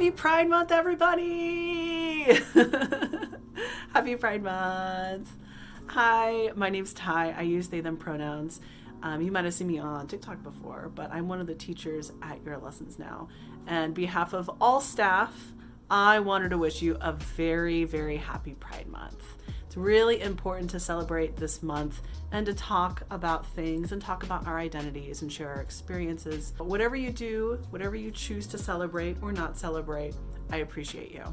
Happy Pride Month, everybody! Happy Pride Month. Hi, my name's Ty. I use they, them pronouns. You might have seen me on TikTok before, but I'm one of the teachers at Your Lessons now. And on behalf of all staff, I wanted to wish you a very, very happy Pride Month. It's really important to celebrate this month and to talk about things and talk about our identities and share our experiences. But whatever you do, whatever you choose to celebrate or not celebrate, I appreciate you.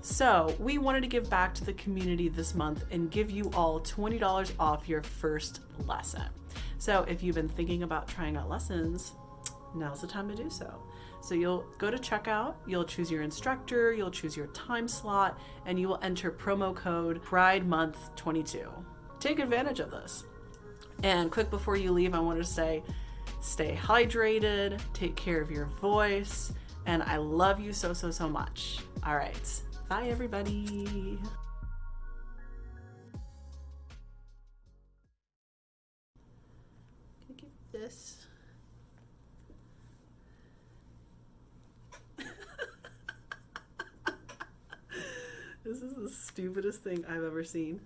So we wanted to give back to the community this month and give you all $20 off your first lesson. So if you've been thinking about trying out lessons, now's the time to do so. So you'll go to checkout, you'll choose your instructor, you'll choose your time slot, and you will enter promo code Pride Month 22. Take advantage of this. And quick before you leave, I want to say, stay hydrated, take care of your voice, and I love you so, so, so much. All right. Bye, everybody. Can I give this? This is the stupidest thing I've ever seen.